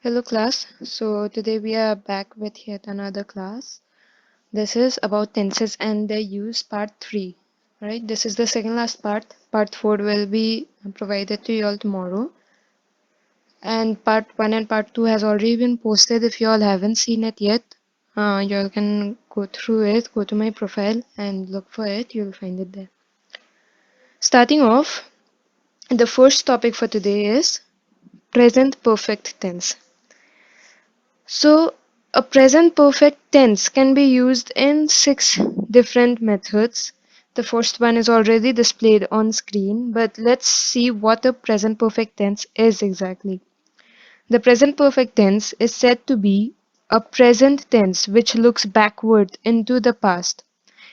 Hello class. So today we are back with yet another class. This is about tenses and their use part 3. Right? This is the second last part. Part 4 will be provided to you all tomorrow. And part 1 and part 2 has already been posted. If you all haven't seen it yet, you all can go through it, go to my profile and look for it. You'll find it there. Starting off, the first topic for today is present perfect tense. So, a present perfect tense can be used in 6 different methods. The first one is already displayed on screen, but let's see what a present perfect tense is exactly. The present perfect tense is said to be a present tense which looks backward into the past.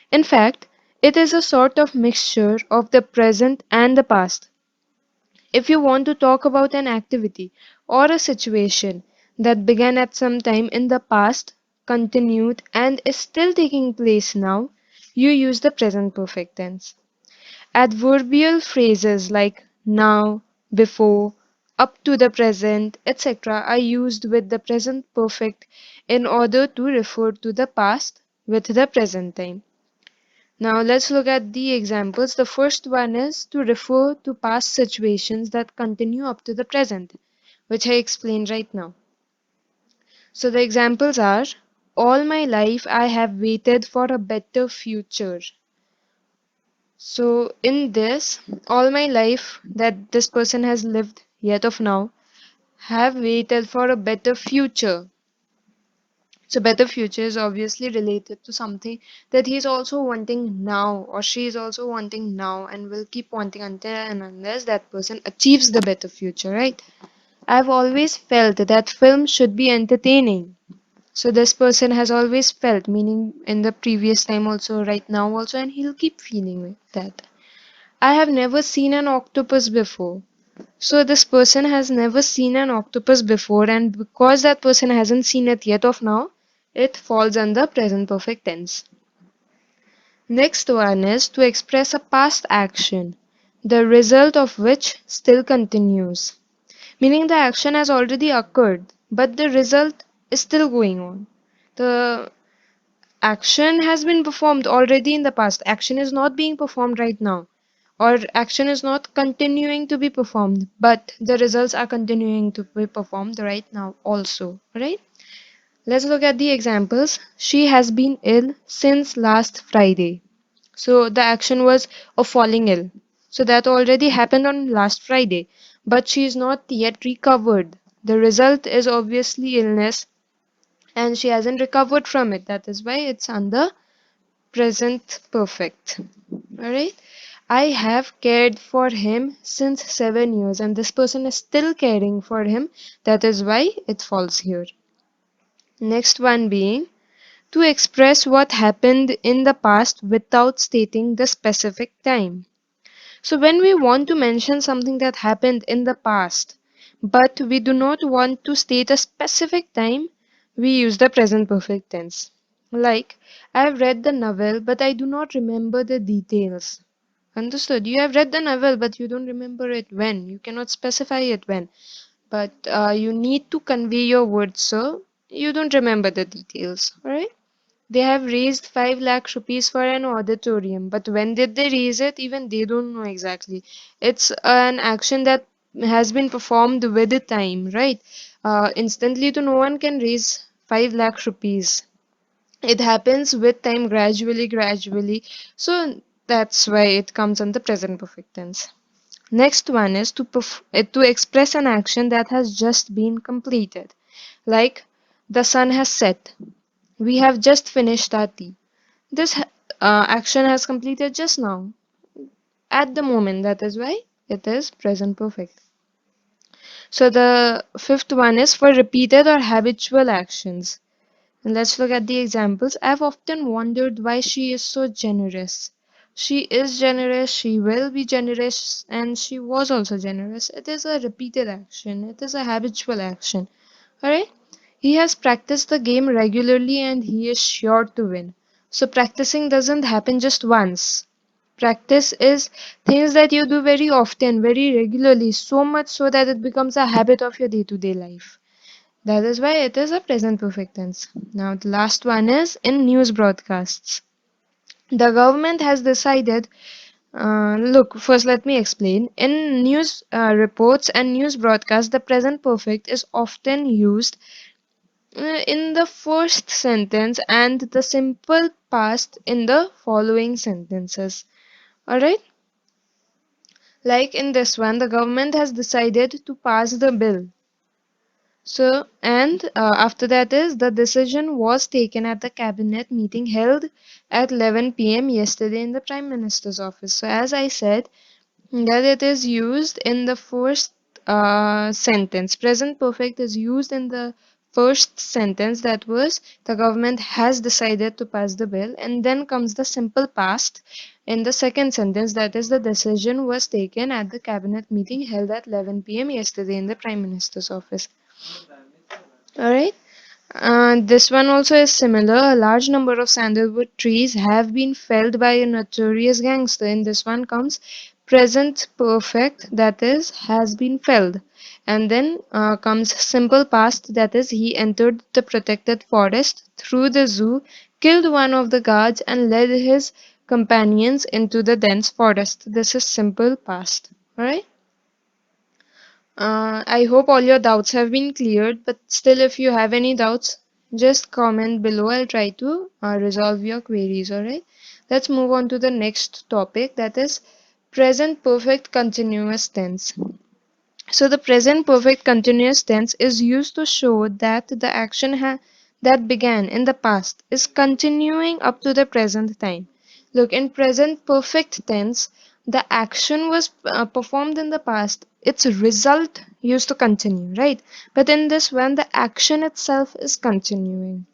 In fact, it is a sort of mixture of the present and the past. If you want to talk about an activity or a situation that began at some time in the past, continued, and is still taking place now, you use the present perfect tense. Adverbial phrases like now, before, up to the present, etc. are used with the present perfect in order to refer to the past with the present time. Now let's look at the examples. The first one is to refer to past situations that continue up to the present, which I explained right now. So the examples are: all my life I have waited for a better future. So in this, all my life that this person has lived yet of now have waited for a better future. So better future is obviously related to something that he is also wanting now, or she is also wanting now, and will keep wanting until and unless that person achieves the better future, right? I've always felt that film should be entertaining. So this person has always felt, meaning in the previous time also, right now also, and he'll keep feeling that. I have never seen an octopus before. So this person has never seen an octopus before, and because that person hasn't seen it yet of now, it falls under present perfect tense. Next one is to express a past action, the result of which still continues. Meaning the action has already occurred, but the result is still going on. The action has been performed already in the past. Action is not being performed right now, or action is not continuing to be performed, but the results are continuing to be performed right now also, right? Let's look at the examples. She has been ill since last Friday. So the action was of falling ill. So that already happened on last Friday, but she is not yet recovered. The result is obviously illness, and she hasn't recovered from it. That is why it's under present perfect. Alright. I have cared for him since 7 years, and this person is still caring for him. That is why it falls here. Next one being to express what happened in the past without stating the specific time. So when we want to mention something that happened in the past, but we do not want to state a specific time, we use the present perfect tense. Like, I have read the novel, but I do not remember the details. Understood? You have read the novel, but you don't remember it when. You cannot specify it when. But you need to convey your words, so you don't remember the details. Alright? They have raised 5 lakh rupees for an auditorium, but when did they raise it? Even they don't know exactly. It's an action that has been performed with the time, right? Instantly, to no one can raise 5 lakh rupees. It happens with time, gradually. So that's why it comes on the present perfect tense. Next one is to express an action that has just been completed. Like, the sun has set. We have just finished our tea. This action has completed just now, at the moment. That is why it is present perfect. So the fifth one is for repeated or habitual actions. And let's look at the examples. I've often wondered why she is so generous. She is generous, she will be generous, and she was also generous. It is a repeated action, it is a habitual action. Alright? He has practiced the game regularly and he is sure to win. So practicing doesn't happen just once. Practice is things that you do very often, very regularly, so much so that it becomes a habit of your day to day life. That is why it is a present perfect tense. Now, the last one is in news broadcasts. The government has decided. Look, first let me explain. In news reports and news broadcasts, the present perfect is often used in the first sentence and the simple past in the following sentences. Alright? Like in this one, the government has decided to pass the bill. So, and after that is the decision was taken at the cabinet meeting held at 11 p.m. yesterday in the Prime Minister's office. So, as I said, that it is used in the first sentence. Present perfect is used in the first sentence, that was the government has decided to pass the bill, and then comes the simple past in the second sentence, that is the decision was taken at the cabinet meeting held at 11 p.m. yesterday in the Prime Minister's office. Alright. This one also is similar. A large number of sandalwood trees have been felled by a notorious gangster. In this one comes present perfect, that is, has been felled. And then comes simple past, that is, he entered the protected forest through the zoo, killed one of the guards, and led his companions into the dense forest. This is simple past. Alright. I hope all your doubts have been cleared, but still, if you have any doubts, just comment below. I'll try to resolve your queries, alright? Let's move on to the next topic, that is present perfect continuous tense. So, the present perfect continuous tense is used to show that the action that began in the past is continuing up to the present time. Look, in present perfect tense, the action was performed in the past, its result used to continue, right? But in this one, the action itself is continuing.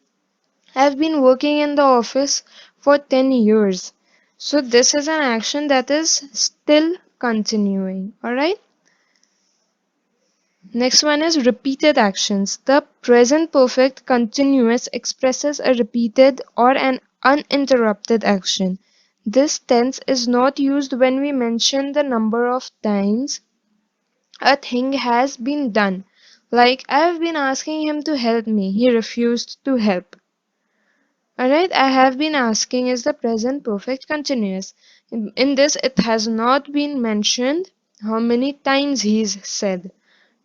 I've been working in the office for 10 years. So, this is an action that is still continuing, alright? Next one is repeated actions. The present perfect continuous expresses a repeated or an uninterrupted action. This tense is not used when we mention the number of times a thing has been done. Like, I have been asking him to help me, he refused to help. Alright, I have been asking is the present perfect continuous. In this, it has not been mentioned how many times he's said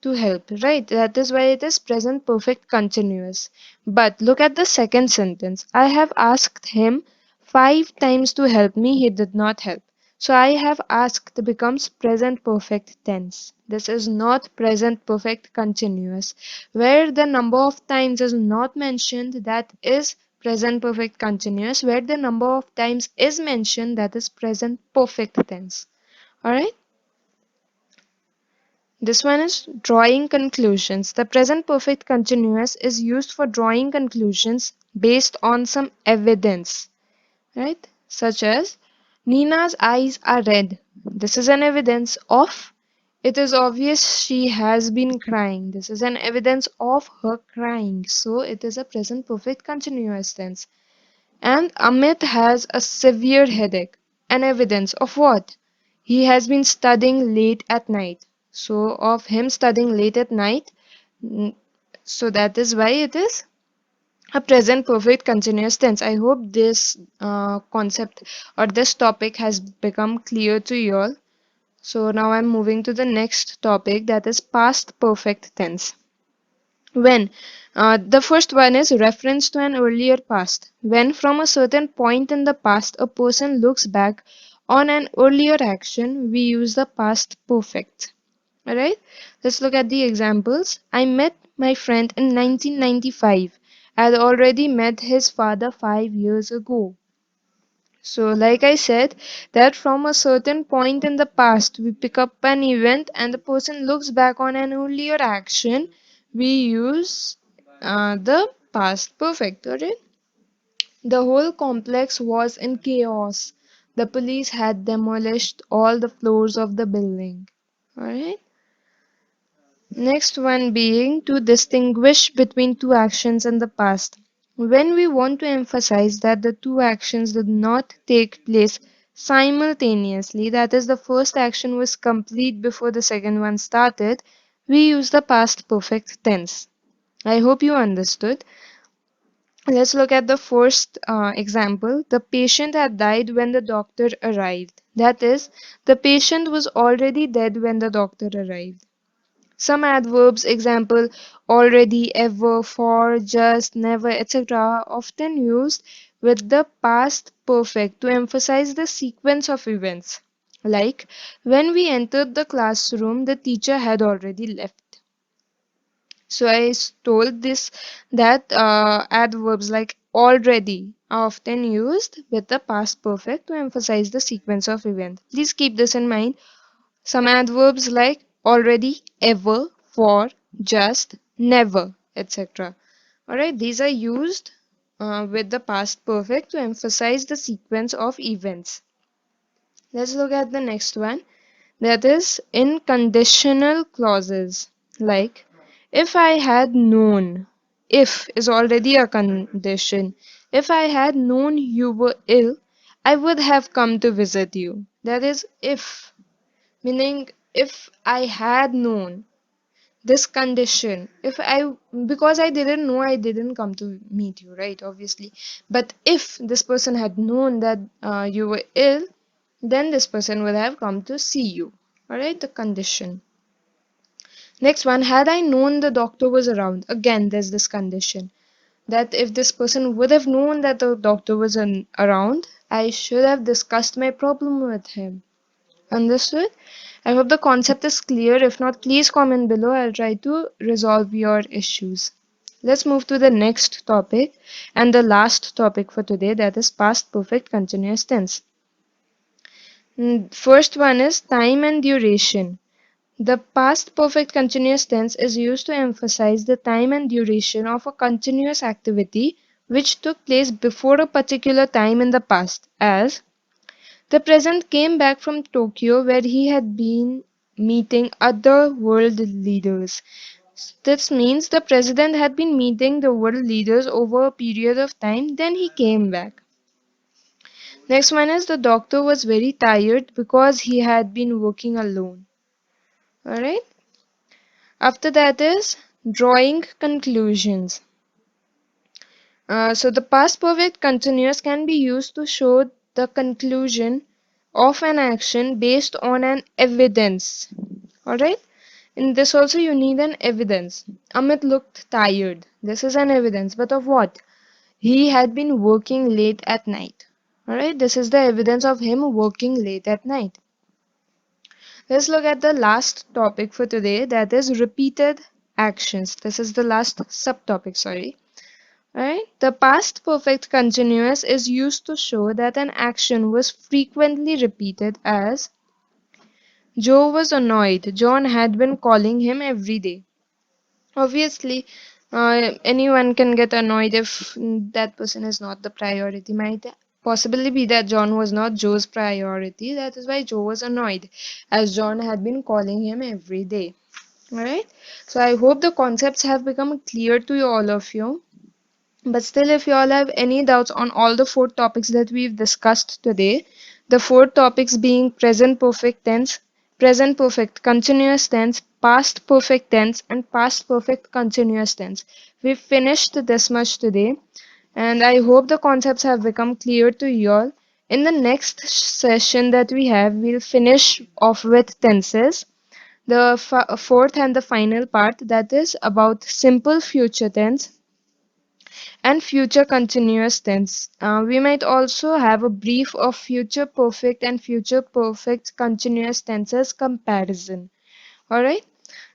to help, right? That is why it is present perfect continuous. But look at the second sentence. I have asked him 5 times to help me, he did not help. So I have asked becomes present perfect tense. This is not present perfect continuous. Where the number of times is not mentioned, that is present perfect continuous. Where the number of times is mentioned, that is present perfect tense. Alright? This one is drawing conclusions. The present perfect continuous is used for drawing conclusions based on some evidence, right? Such as Nina's eyes are red. This is an evidence of it is obvious she has been crying. This is an evidence of her crying. So it is a present perfect continuous tense. And Amit has a severe headache. An evidence of what? He has been studying late at night. So, of him studying late at night, mm, so that is why it is a present perfect continuous tense. I hope this concept or this topic has become clear to you all. So, now I'm moving to the next topic, that is past perfect tense. When the first one is reference to an earlier past. When from a certain point in the past a person looks back on an earlier action, we use the past perfect. Alright, let's look at the examples. I met my friend in 1995. I had already met his father 5 years ago. So, like I said, that from a certain point in the past, we pick up an event and the person looks back on an earlier action, we use the past perfect. Alright? The whole complex was in chaos. The police had demolished all the floors of the building. Alright? Next one being to distinguish between two actions in the past. When we want to emphasize that the two actions did not take place simultaneously, that is, the first action was complete before the second one started, we use the past perfect tense. I hope you understood. Let's look at the first example. The patient had died when the doctor arrived. That is, the patient was already dead when the doctor arrived. Some adverbs, example, already, ever, for, just, never, etc., are often used with the past perfect to emphasize the sequence of events. Like, when we entered the classroom, the teacher had already left. So told this that adverbs like already are often used with the past perfect to emphasize the sequence of events. Please keep this in mind. Some adverbs like already, ever, for, just, never, etc. Alright, these are used with the past perfect to emphasize the sequence of events. Let's look at the next one. That is in conditional clauses. Like, if I had known. If is already a condition. If I had known you were ill, I would have come to visit you. That is if, meaning if I had known this condition, if I, because I didn't know, I didn't come to meet you, right? Obviously. But if this person had known that you were ill, then this person would have come to see you. Alright, the condition. Next one, had I known the doctor was around. Again, there's this condition that if this person would have known that the doctor was around, I should have discussed my problem with him. Understood? I hope the concept is clear. If not, please comment below. I'll try to resolve your issues. Let's move to the next topic and the last topic for today, that is past perfect continuous tense. First one is time and duration. The past perfect continuous tense is used to emphasize the time and duration of a continuous activity which took place before a particular time in the past, as the president came back from Tokyo where he had been meeting other world leaders. This means the president had been meeting the world leaders over a period of time, then he came back. Next one is the doctor was very tired because he had been working alone. Alright. After that is drawing conclusions. So the past perfect continuous can be used to show the conclusion of an action based on an evidence. Alright? In this also you need an evidence. Amit looked tired. This is an evidence. But of what? He had been working late at night. Alright? This is the evidence of him working late at night. Let's look at the last topic for today, that is repeated actions. This is the last subtopic, sorry. Right? The past perfect continuous is used to show that an action was frequently repeated, as Joe was annoyed. John had been calling him every day. Obviously, anyone can get annoyed if that person is not the priority. Might possibly be that John was not Joe's priority. That is why Joe was annoyed, as John had been calling him every day. Alright? So I hope the concepts have become clear to you, all of you. But still, if you all have any doubts on all the four topics that we've discussed today, the four topics being present perfect tense, present perfect continuous tense, past perfect tense, and past perfect continuous tense. We've finished this much today, and I hope the concepts have become clear to you all. In the next session that we have, we'll finish off with tenses. The fourth and the final part, that is about simple future tense and future continuous tense. We might also have a brief of future perfect and future perfect continuous tenses comparison. Alright,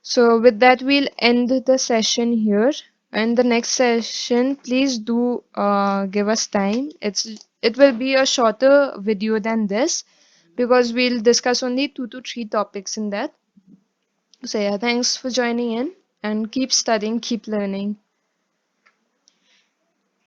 so with that, we'll end the session here. And the next session, please do give us time. It will be a shorter video than this because we'll discuss only 2 to 3 topics in that. So yeah, thanks for joining in and keep studying, keep learning.